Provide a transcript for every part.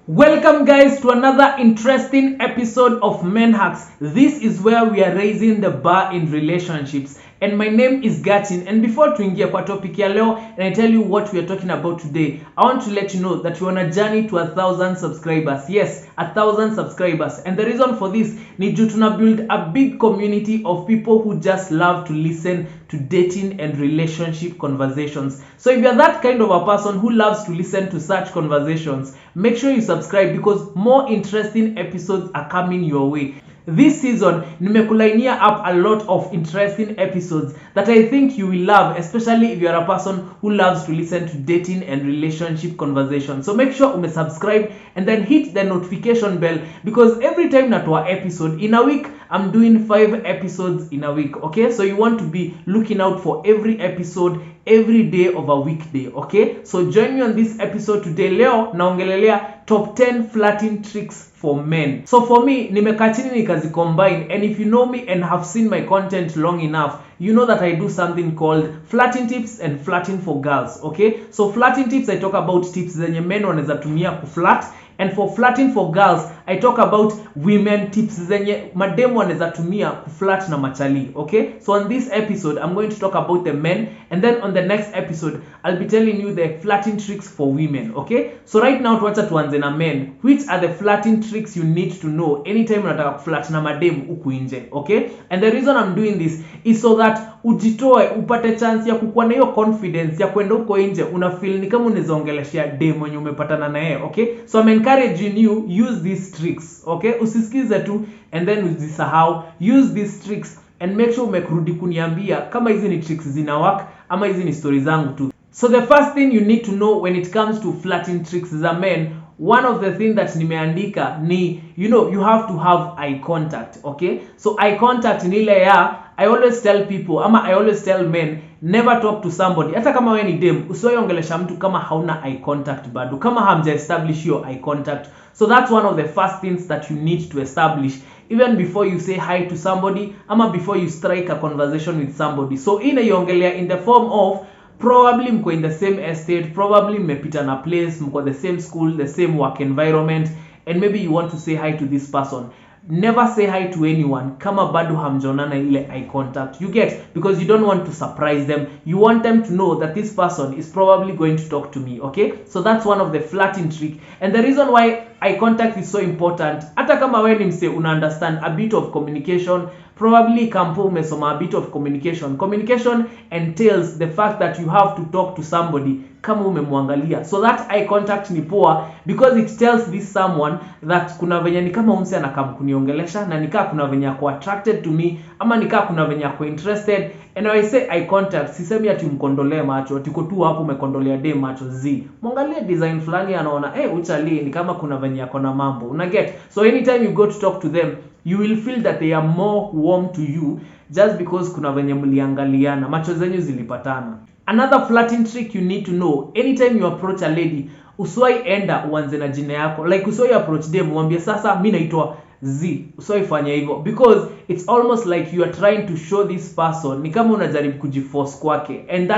Welcome guys to another interesting episode of MenHacks. This is where we are raising the bar in relationships. And my name is Gatin. And before tuingie kwa topic ya leo and I tell you what we are talking about today, I want to let you know that we're on a journey to 1,000 subscribers. Yes, 1,000 subscribers. And the reason for this, ni juu tuna build a big community of people who just love to listen to dating and relationship conversations. So if you're that kind of a person who loves to listen to such conversations, make sure you subscribe because more interesting episodes are coming your way. This season, nimekulainia up a lot of interesting episodes that I think you will love, especially if you're a person who loves to listen to dating and relationship conversations. So make sure you subscribe and then hit the notification bell because every time natoa episode in a week, I'm doing 5 episodes in a week, okay? So you want to be looking out for every episode every day of a weekday, okay? So join me on this episode today. Leo naongelelea top 10 flirting tricks for men. So for me, nimekaa chini nikazi combine, and if you know me and have seen my content long enough, you know that I do something called flirting tips and flirting for girls, okay? So flirting tips, I talk about tips zenye men wanaweza tumia kuflirt, and for flirting for girls, I talk about women tips zenye mademu wanaweza tumia kuflirt na machali, okay? So on this episode, I'm going to talk about the men, and then on the next episode, I'll be telling you the flirting tricks for women, okay? So right now, tuacha tuanze na men. Which are the flirting tricks you need to know anytime unataka kuflirt na mademu huku nje, okay? And the reason I'm doing this is so that ujitoe, upate chance ya kukuwa na hiyo confidence ya kwenda huko nje, una feel ni kama unaweza ongeleshia demu mwenye umepatana na yeye, okay? So I'm encouraging you, use these tricks, okay? Usisikize tu and then usisahau. Use these tricks and make sure umekurudi kuniambia kama hizi ni tricks zina work ama hizi ni stories zangu tu. So the first thing you need to know when it comes to flirting tricks za men, one of the things that nimeandika ni, you have to have eye contact, okay? So eye contact ni ile ya, I always tell people, I always tell men, never talk to somebody. Hata kama wewe ni dem, usiwahi ongelesha mtu kama hauna eye contact bado, kama hamja establish your eye contact. So that's one of the first things that you need to establish even before you say hi to somebody, ama before you strike a conversation with somebody. So inaiongelea in the form of probably mko in the same estate, probably mmepita na place, mko the same school, the same work environment, and maybe you want to say hi to this person. Never say hi to anyone kama bado hamjaonana ile eye contact. You get? Because you don't want to surprise them. You want them to know that this person is probably going to talk to me, okay? So that's one of the flirting trick. And the reason why eye contact is so important, hata kama wewe ni mse una understand a bit of communication, probably kampo umesoma a bit of communication. Communication entails the fact that you have to talk to somebody kama umemwangalia. So that eye contact ni poa because it tells this someone that kuna venye ni kama umse anakam kuniongelesha na nikaa kuna venye ako attracted to me ama nikaa kuna venye ako interested. And when I say eye contact, sisemi ati mkondolee macho, tiko tu hapo umekondolea dem macho zi. Mwangalie design fulani anaona, uchali ni kama kuna venye ako na mambo. Una get? So anytime you go to talk to them, you will feel that they are more warm to you just because kuna venye mliangaliana, macho zenyu zilipatana. Another flirting trick you need to know, anytime you approach a lady, usiwahi enda uanze na jina yako. Like usiwahi approach dem mwambie sasa mimi naitwa Z. Usiwahi fanya hivyo because it's almost like you are trying to show this person ni kama unajaribu kujiforce kwake, and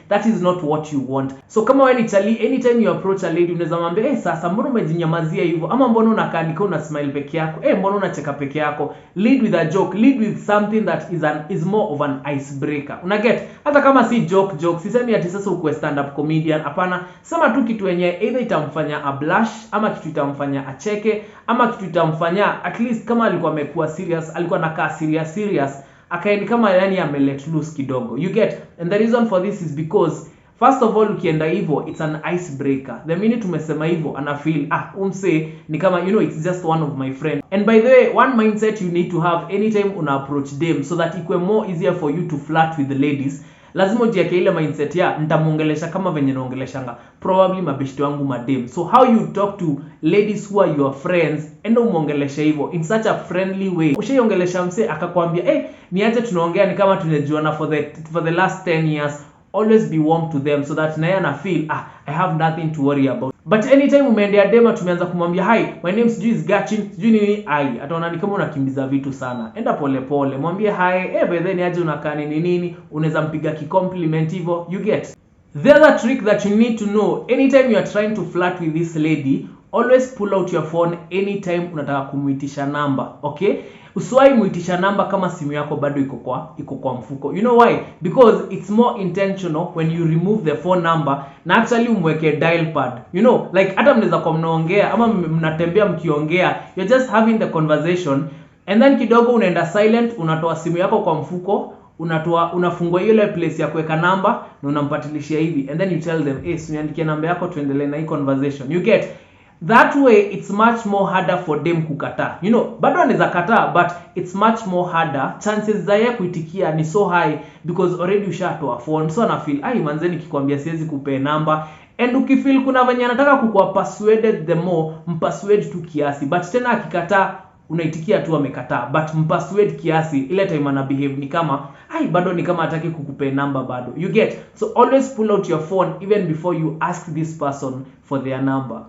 that is not what you want. So kama wewe ni chali, anytime you approach a lady unaweza mwambia sasa mbona umejinyamazia hivyo, ama mbona unakaa nika una smile peke yako, mbona unacheka peke yako. Lead with a joke, lead with something that is more of an icebreaker. Una get? Hata kama si joke, sisemi ati sasa uko stand up comedian, hapana. Sema tu kitu yenye either itamfanya a blush ama kitu itamfanya acheke ama kitu itamfanya at least kama alikuwa amekuwa serious, alikuwa nakaa serious, akaeni kama yani ame let loose kidogo. You get? And the reason for this is because first of all, ukienda hivyo, it's an icebreaker. The minute umesema hivyo, ana feel umse ni kama it's just one of my friend. And by the way, one mindset you need to have anytime una approach them so that it will more easier for you to flirt with the ladies, lazima ujiweke ile mindset ya nitamuongelesha kama venye naongeleshanga probably mabeshte wangu madem. So how you talk to ladies who are your friends, enda umuongelesha hivyo in such a friendly way. Ushaiongelesha mse akakwambia niaje tunaongea ni kama tunajuana for the last 10 years, always be warm to them so that naye ana feel I have nothing to worry about. But anytime umeendea dema tumeanza kumwambia hi, my name is Gachin, sijui nini ataona ni kama unakimbiza vitu sana. Enda pole pole, mwambie hi, by then aje unakaa nini, unaweza mpiga compliment hivyo. You get? The other trick that you need to know anytime you are trying to flirt with this lady, always pull out your phone anytime unataka kumuitisha namba, okay? Usiwahi muitisha namba kama simu yako bado iko kwa mfuko. You know why? Because it's more intentional when you remove the phone number na actually umweke dial pad. You know, like hata mnaweza kwa mnaongea ama mnatembea mkiongea, you're just having the conversation and then kidogo unaenda silent, unatoa simu yako kwa mfuko, unafungua ile place ya kuweka namba na unampatilishia hivi and then you tell them, "Hey, niandikie namba yako tuendelee na hii conversation." You get? That way it's much more harder for them kukataa. You know, bado anaweza kataa but it's much more harder. Chances za yeye kuitikia ni so high because already ushatoa phone. So ana feel, "Ai manze nikikwambia siwezi kupe namba." And ukifeel kuna venye anataka kukuwa persuaded the more, mpersuade tu kiasi. But tena akikataa unaitikia tu amekataa, but mpersuade kiasi, ile time ana behave ni kama bado ni kama hataki kukupe namba bado. You get? So always pull out your phone even before you ask this person for their number.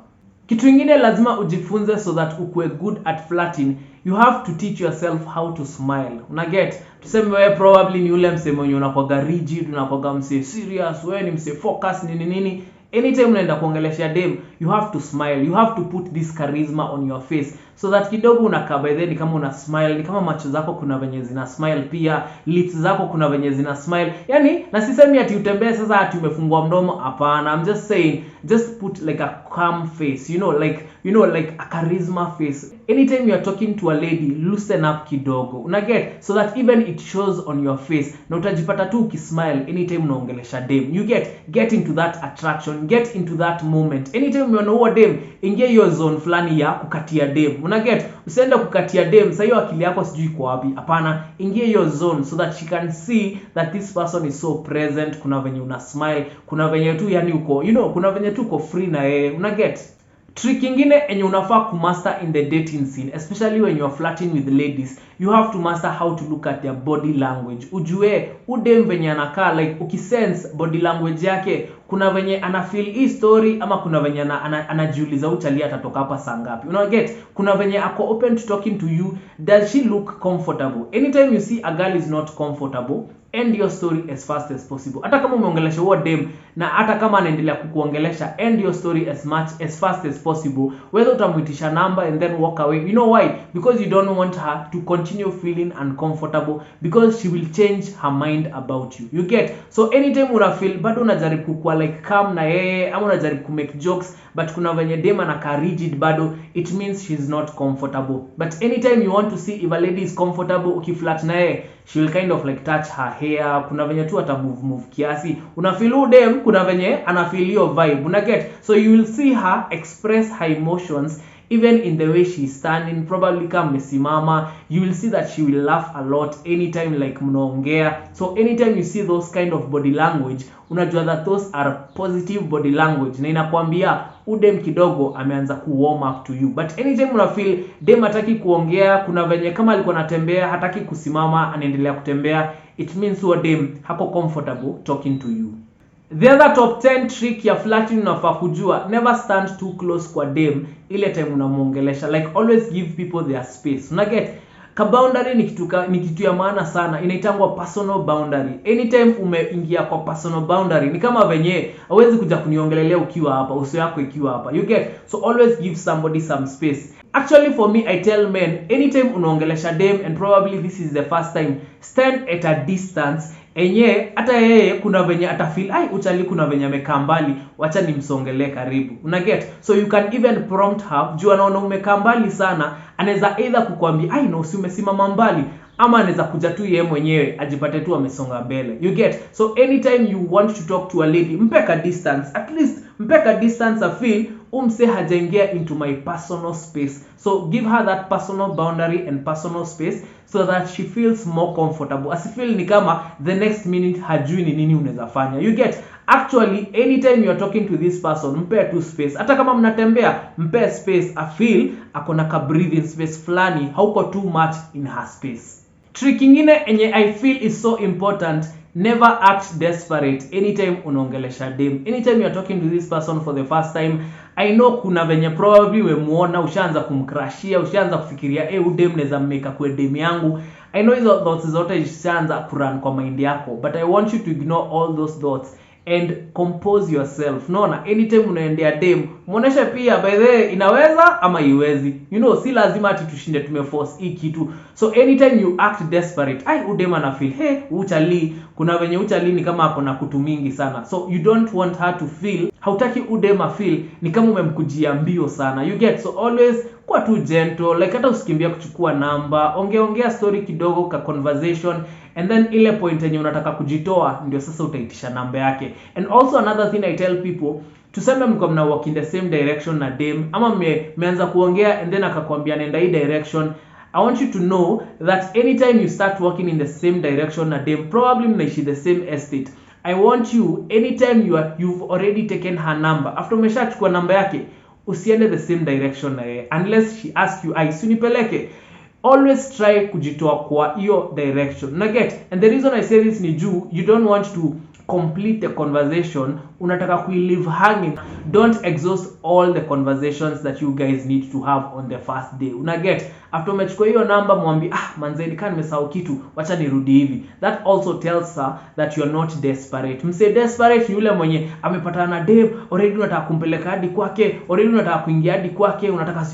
Kitu kingine lazima ujifunze so that ukue good at flirting, you have to teach yourself how to smile. Una get? Tuseme wewe probably ni ule msemo mwenye unakuwa rigid, unakuwa mse serious, wewe ni mse focus nini. Anytime unaenda kuongelesha dem, you have to smile. You have to put this charisma on your face so that kidogo unakaa by then kama una smile, ni kama macho zako kuna venye zina smile pia, lips zako kuna venye zina smile. Yani na sisemi ati utembee sasa ati umefungua mdomo, hapana. I'm just saying just put like a calm face, you know like a charisma face. Anytime you are talking to a lady, loosen up kidogo. Una get? So that even it shows on your face. Na utajipata tu ukismile anytime unaongelesha dem. You get into that attraction, get into that moment. Anytime unaona huo dem, ingia hiyo zone fulani ya kukatia dem. Una get? Usiende kukatia dem, sasa hiyo akili yako sijui iko wapi. Hapana, ingia hiyo zone so that she can see that this person is so present. Kuna venye una smile, kuna venye tu yani uko, kuna venye tu uko free na yeye. Una get? Trick ingine enye unafaa kumaster in the dating scene, especially when you are flirting with ladies, you have to master how to look at their body language. Ujue udem venye anakaa, like ukisense body language yake, kuna venye ana feel hii story ama kuna venye anajiuliza uchali atatoka hapa saa ngapi. You get? Kuna venye ako open to talking to you. Does she look comfortable? Anytime you see a girl is not comfortable, end your story as fast as possible. Hata kama umeongelesha huo dem na hata kama anaendelea kukuongelesha, end your story as fast as possible. Whether utamuitisha number and then walk away. You know why? Because you don't want her to continue feeling uncomfortable because she will change her mind about you. You get? So anytime una feel bado unajaribu kukua like calm na yeye ama unajaribu ku make jokes but kuna venye dem anakaa rigid bado, it means she's not comfortable. But anytime you want to see if a lady is comfortable, ukiflirt na yeye, she will kind of like touch her hair, kuna venye tu ata move kiasi. Una feel dem kuna venye ana feel your vibe. Una get? So you will see her express her emotions even in the way she's standing, probably kama mesimama. You will see that she will laugh a lot anytime like mnaongea. So anytime you see those kind of body language, unajua that those are positive body language na inakwambia udem kidogo ameanza ku warm up to you. But anytime una feel dem hataki kuongea, kuna venye kama alikuwa anatembea hataki kusimama anaendelea kutembea, it means udem hako comfortable talking to you. The other top 10 trick ya flirting unafaa kujua, never stand too close kwa dem ile time unamuongelesha. Like always give people their space. Una get? Ka boundary ni kitu ya maana sana, inaitangwa personal boundary. Anytime umeingia kwa personal boundary, ni kama venye hauwezi kuja kuniongelelea ukiwa hapa, uso yako ikiwa hapa. You get? So always give somebody some space. Actually for me, I tell men, anytime unaongelesha dem and probably this is the first time, stand at a distance. Enye hata yeye kuna venye atafeel uchali kuna venye amekaa mbali, wacha nimsongelee karibu. Una get? So you can even prompt her, juu anaona umekaa mbali sana, anaweza either kukuambia no si umesimama mbali, ama anaweza kuja tu yeye mwenyewe ajipate tu amesonga mbele. You get? So anytime you want to talk to a lady, mpeka distance, at least mpeka distance a feel umse hajaingia into my personal space. So give her that personal boundary and personal space so that she feels more comfortable. Asifeel ni kama the next minute hajui ni nini unaweza fanya. You get? Actually anytime you are talking to this person, mpe tu space. Hata kama mnatembea, mpe space, a feel akona ka breathing space fulani, hauko too much in her space. Trick ingine enye I feel is so important, never act desperate anytime unaongelesha dem. Anytime you are talking to this person for the first time, I know kuna venye probably wemuona, ushaanza kumcrashia, ushaanza kufikiria udem neza mmeka kwe dem yangu. I know hizo thoughts zote zishaanza kurun kwa mind yako, but I want you to ignore all those thoughts and compose yourself. Unaona, anytime unaendea dem muonesha pia by the way inaweza ama iwezi. Si lazima ati tushinde tumeforce hii kitu. So anytime you act desperate, udema na feel hey uchali, kuna wenye uchali ni kama hapo na kutu mingi sana. So you don't want her to feel, hautaki udema feel ni kama umemkujia mbio sana. You get, so always kwa tu gentle, like hata usikimbia kuchukua namba, ongea story kidogo ka conversation, and then ile point yenye unataka kujitoa ndio sasa utaitisha namba yake. And also another thing I tell people, tuseme mko mna walk in the same direction na dem, ama mmeanza kuongea and then akakwambia nenda hii direction. I want you to know that anytime you start walking in the same direction na dem, probably mnaishi the same estate, I want you, anytime you've already taken her number, after umeshachukua namba yake, usiende the same direction na yeye unless she asks you isunipeleke. Always try kujitoa kwa hiyo direction. Na get, and the reason I say this ni juu you don't want to complete the conversation, unataka kuileave hanging. Don't exhaust all the conversations that you guys need to have on the first day. Una get, after umechukua hiyo namba mwambie manze nikaa nimesahau kitu, wacha nirudi hivi. That also tells her that you are not desperate. Mse desperate ni yule mwenye amepatana na dem, already unataka kumpeleka hadi kwake, already unataka kuingia hadi kwake, unataka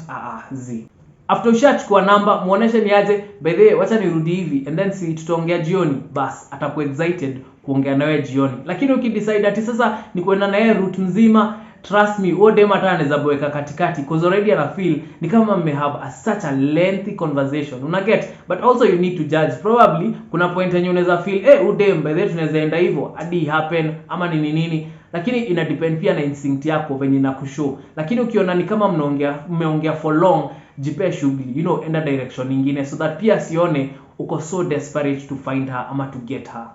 after ushachukua namba muoneshe ni aje, by the way wacha nirudi hivi, and then si tutaongea jioni, bas atakuwa excited kuongea nawe jioni. Lakini ukidecide ati sasa ni kwenda na yeye route mzima, trust me, huo dem hata anaweza boeka katikati because already ana feel ni kama mme have such a lengthy conversation. Una get, but also you need to judge. Probably kuna point yenye unaweza feel udem by the way tunaweza enda hivyo hadi happen ama nini, lakini ina depend pia na instinct yako venye na kushow. Lakini ukiona ni kama mmeongea for long, jipe shughuli, enda direction nyingine so that pia sione uko so desperate to find her ama to get her.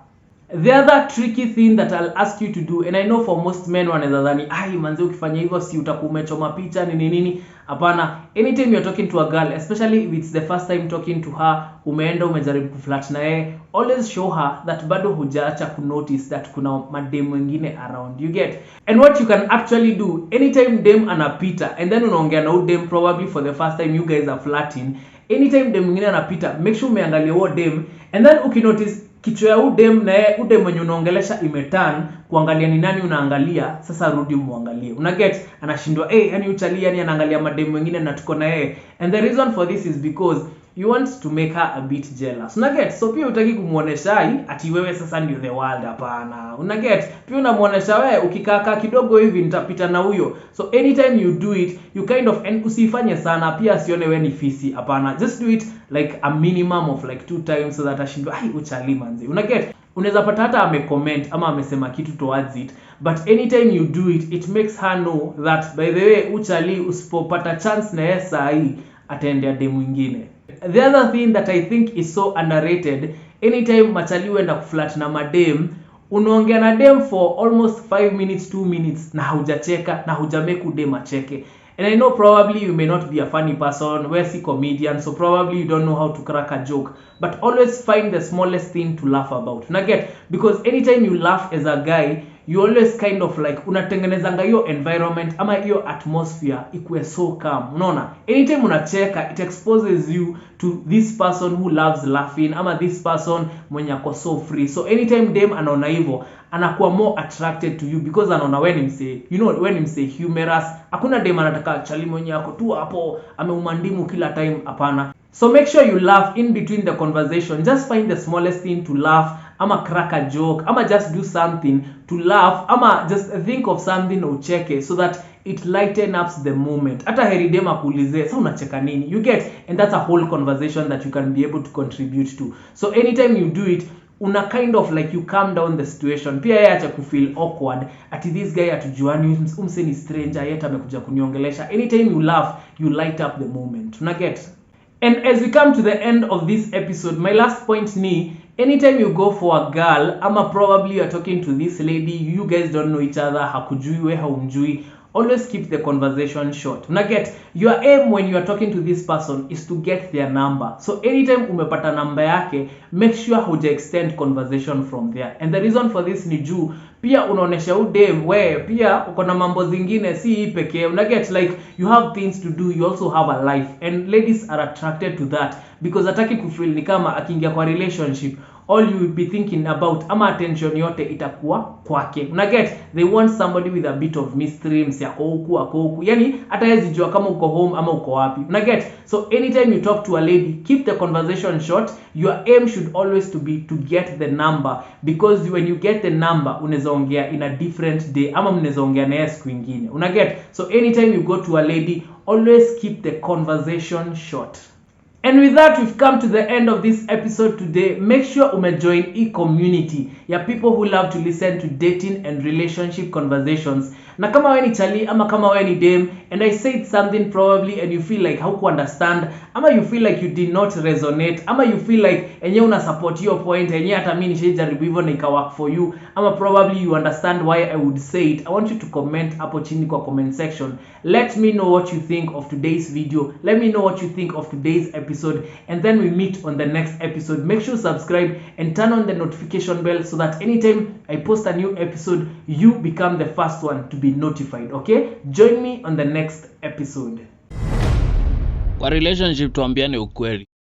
The other tricky thing that I'll ask you to do, and I know for most men wanaweza dhani manze ukifanya hivyo si utakuwa umechoma picha nini. Hapana, anytime you're talking to a girl, especially if it's the first time talking to her, umeenda umejaribu kuflirt na yeye, always show her that bado hujaacha kunotice that kuna madem wengine around. You get, and what you can actually do anytime dem anapita and then unaongea na dem probably for the first time you guys are flirting, anytime dem mwingine anapita make sure umeangalia huo dem, and then ukinotice kichwa ya udem na udem mwenye unaongelesha imeturn kuangalia ni nani unaangalia, sasa rudi muangalie. Una get, anashindwa yani uchali yani anaangalia madem wengine na tuko na yeye. And the reason for this is because you want to make her a bit jealous. Una get, so pia utaki kumuonesha ati wewe sasa ndio the world, hapana. Una get, pia unamuonesha wewe ukikaa kidogo hivi nitapita na huyo. So anytime you do it, you kind of, and usifanye sana pia asione wewe ni fisi, hapana. Just do it like a minimum of like 2 times so that ashindwe uchali manzi. Una get, unaweza pata hata amecomment ama amesema kitu towards it, but anytime you do it, it makes her know that by the way uchali usipopata chance na yeye sahi ataendea dem mwingine. The other thing that I think is so underrated, anytime machali uenda kuflirt na madem, unaongea na dem for almost 5 minutes 2 minutes na hujacheka na hujamake dem acheke. And I know probably you may not be a funny person, we're a comedian, so probably you don't know how to crack a joke, but always find the smallest thing to laugh about. Now get, because anytime you laugh as a guy, you always kind of like unatengenezanga hiyo environment ama hiyo atmosphere ikuwe so calm. Unaona, anytime unacheka it exposes you to this person who loves laughing ama this person mwenye ako so free. So anytime dem anaona hivyo anakuwa more attracted to you because anaona when him say humorous. Hakuna dem anataka chali mwenye ako tu hapo ameumandimu kila time, hapana. So make sure you laugh in between the conversation. Just find the smallest thing to laugh, ama crack a joke, ama just do something to laugh, ama just think of something ucheke so that it lighten up the moment. Hata heri dem akuulize sasa unacheka nini, you get, and that's a whole conversation that you can be able to contribute to. So anytime you do it, una kind of like you calm down the situation. Pia yeye acha kufeel awkward ati this guy atujuani, umse ni stranger yet amekuja kuniongelesha. Anytime you laugh, you light up the moment. Una get? And as we come to the end of this episode, my last point ni, anytime you go for a girl, ama probably you're talking to this lady, you guys don't know each other, hakujui we haumjui, always keep the conversation short. Una get, your aim when you are talking to this person is to get their number. So anytime umepata number yake, make sure huja extend conversation from there. And the reason for this ni juu pia unaonesha udem we pia uko na mambo zingine si pekee. Una get, like you have things to do, you also have a life, and ladies are attracted to that because hataki kufeel ni kama akiingia kwa relationship all you will be thinking about ama attention yote itakuwa kwake. Una get? They want somebody with a bit of mystery, msiako huku. Yani hata hezi jua kama uko home ama uko wapi. Una get? So anytime you talk to a lady, keep the conversation short. Your aim should always to be to get the number, because when you get the number unaweza ongea in a different day ama mnaweza ongea naye siku nyingine. Una get? So anytime you go to a lady, always keep the conversation short. And with that, we've come to the end of this episode today. Make sure umejoin e-community ya people who love to listen to dating and relationship conversations. Na kama wewe ni chali ama kama wewe ni dem and I said something probably and you feel like how to understand ama you feel like you did not resonate ama you feel like enye una support your point enye hata mimi nishajaribu hivyo na ika work for you ama probably you understand why I would say it, I want you to comment hapo chini kwa comment section. Let me know what you think of today's video. Let me know what you think of today's episode, and then we meet on the next episode. Make sure you subscribe and turn on the notification bell so that anytime I post a new episode, you become the first one to be notified. Okay, join me on the next episode. Kwa relationship tuambiane ukweli.